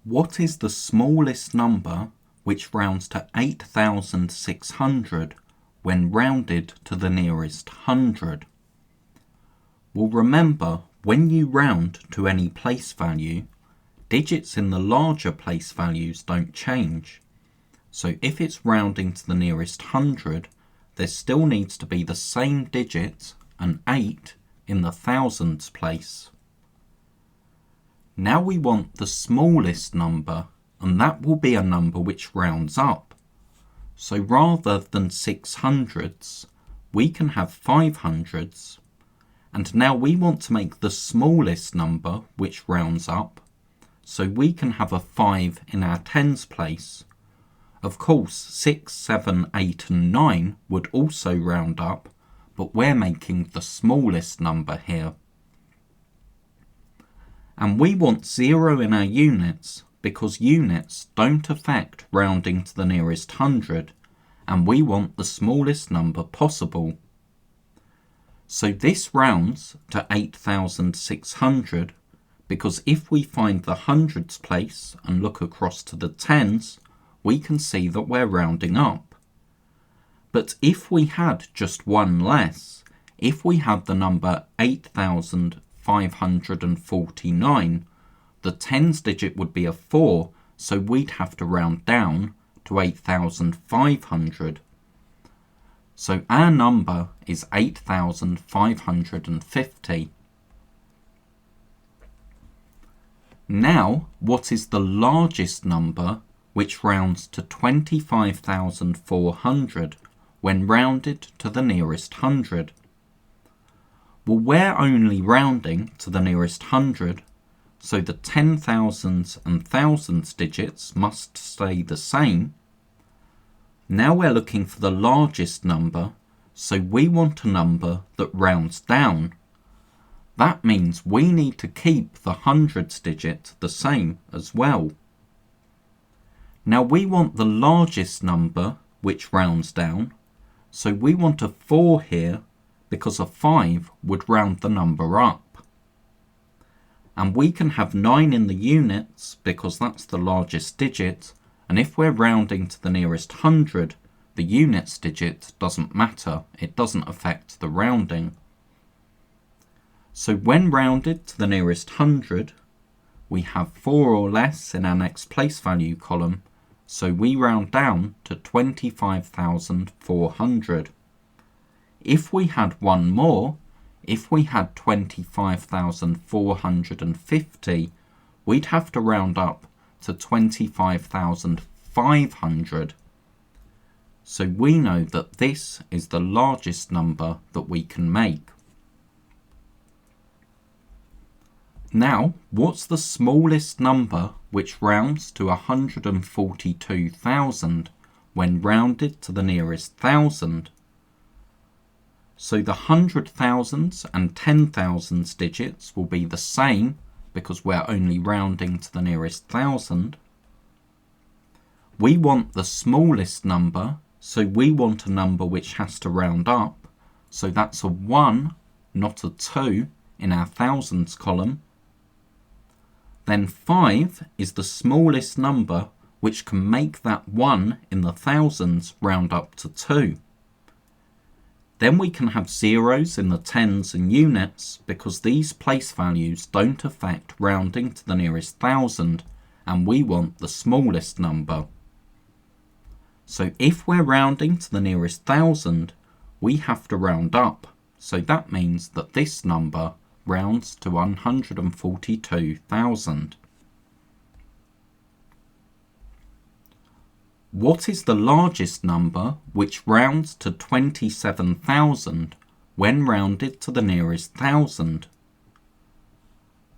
What is the smallest number which rounds to 8,600 when rounded to the nearest hundred? Well, remember, when you round to any place value, digits in the larger place values don't change. So if it's rounding to the nearest hundred, there still needs to be the same digit, an 8, in the thousands place. Now we want the smallest number, and that will be a number which rounds up. So rather than 600s, we can have 500s. And now we want to make the smallest number which rounds up, so we can have a 5 in our tens place. Of course, 6, 7, 8 and 9 would also round up, but we're making the smallest number here. And we want 0 in our units because units don't affect rounding to the nearest hundred, and we want the smallest number possible. So this rounds to 8,600 because if we find the hundreds place and look across to the tens, we can see that we're rounding up. But if we had just one less, if we had the number 8,549, the tens digit would be a 4, so we'd have to round down to 8,500. So our number is 8,550. Now, what is the largest number which rounds to 25,400 when rounded to the nearest hundred? Well, we're only rounding to the nearest hundred, so the 10,000s and thousands digits must stay the same. Now we're looking for the largest number, so we want a number that rounds down. That means we need to keep the hundreds digit the same as well. Now we want the largest number which rounds down, so we want a 4 here because a 5 would round the number up. And we can have 9 in the units because that's the largest digit, and if we're rounding to the nearest hundred, the units digit doesn't matter, it doesn't affect the rounding. So when rounded to the nearest hundred, we have 4 or less in our next place value column, so we round down to 25,400. If we had one more, if we had 25,450, we'd have to round up to 25,500. So we know that this is the largest number that we can make. Now, what's the smallest number which rounds to 142,000 when rounded to the nearest thousand? So the 100,000s and 10,000s digits will be the same because we're only rounding to the nearest thousand. We want the smallest number, so we want a number which has to round up, so that's a 1, not a 2, in our thousands column. Then 5 is the smallest number which can make that 1 in the thousands round up to 2. Then we can have zeros in the tens and units because these place values don't affect rounding to the nearest thousand, and we want the smallest number. So if we're rounding to the nearest thousand, we have to round up, so that means that this number rounds to 142,000. What is the largest number which rounds to 27,000 when rounded to the nearest thousand?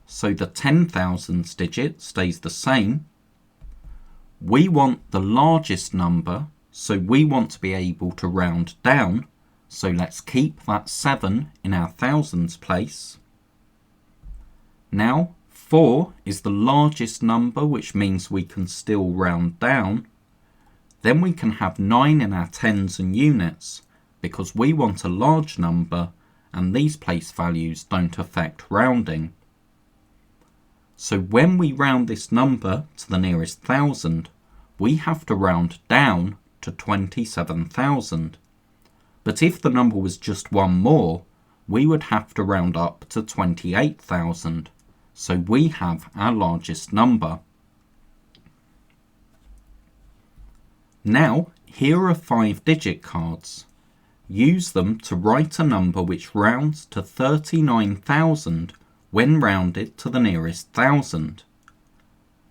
So the 10,000s digit stays the same. We want the largest number, so we want to be able to round down, so let's keep that 7 in our thousands place. Now 4 is the largest number, which means we can still round down. Then we can have 9 in our tens and units because we want a large number and these place values don't affect rounding. So when we round this number to the nearest 1,000, we have to round down to 27,000. But if the number was just one more, we would have to round up to 28,000. So we have our largest number. Now, here are 5-digit cards. Use them to write a number which rounds to 39,000 when rounded to the nearest 1,000.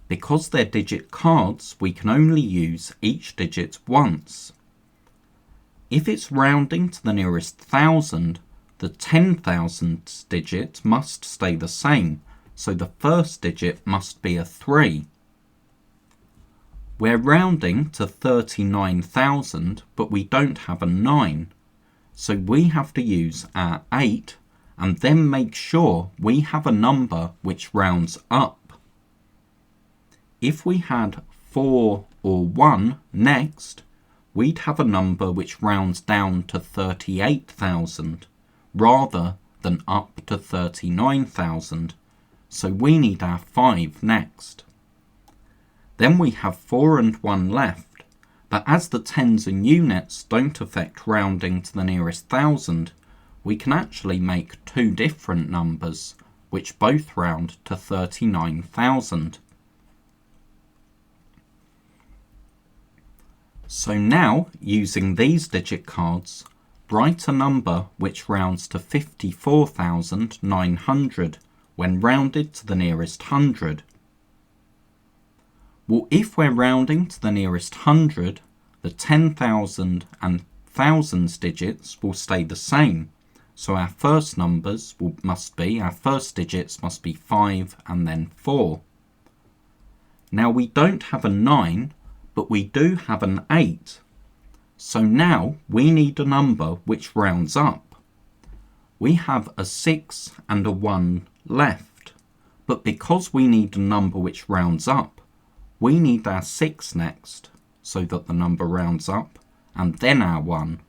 Because they're digit cards, we can only use each digit once. If it's rounding to the nearest 1,000, the 10,000th digit must stay the same, so the first digit must be a 3. We're rounding to 39,000, but we don't have a 9, so we have to use our 8 and then make sure we have a number which rounds up. If we had 4 or 1 next, we'd have a number which rounds down to 38,000 rather than up to 39,000, so we need our 5 next. Then we have 4 and 1 left, but as the tens and units don't affect rounding to the nearest 1,000, we can actually make 2 different numbers which both round to 39,000. So now, using these digit cards, write a number which rounds to 54,900 when rounded to the nearest 100. Well, if we're rounding to the nearest 100, the 10,000 and thousands digits will stay the same. So our first digits must be 5 and then 4. Now we don't have a 9, but we do have an 8. So now we need a number which rounds up. We have a 6 and a 1 left, but because we need a number which rounds up, we need our 6 next, so that the number rounds up, and then our 1.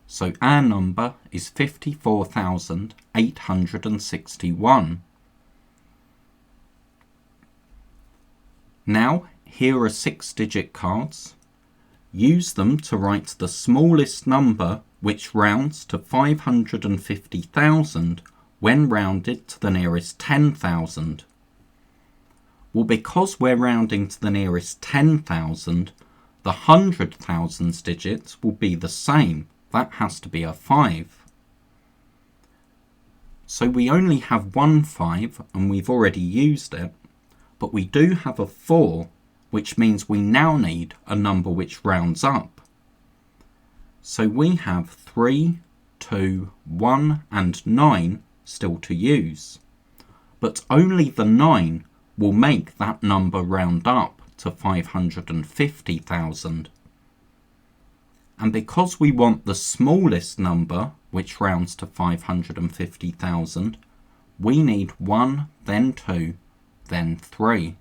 So our number is 54,861. Now, here are 6-digit cards. Use them to write the smallest number which rounds to 550,000 when rounded to the nearest 10,000. Well, because we're rounding to the nearest 10,000, the 100,000s digits will be the same. That has to be a 5. So we only have one 5 and we've already used it, but we do have a 4, which means we now need a number which rounds up. So we have 3, 2, 1 and 9 still to use, but only the 9 will make that number round up to 550,000. And because we want the smallest number, which rounds to 550,000, we need 1, then 2, then 3.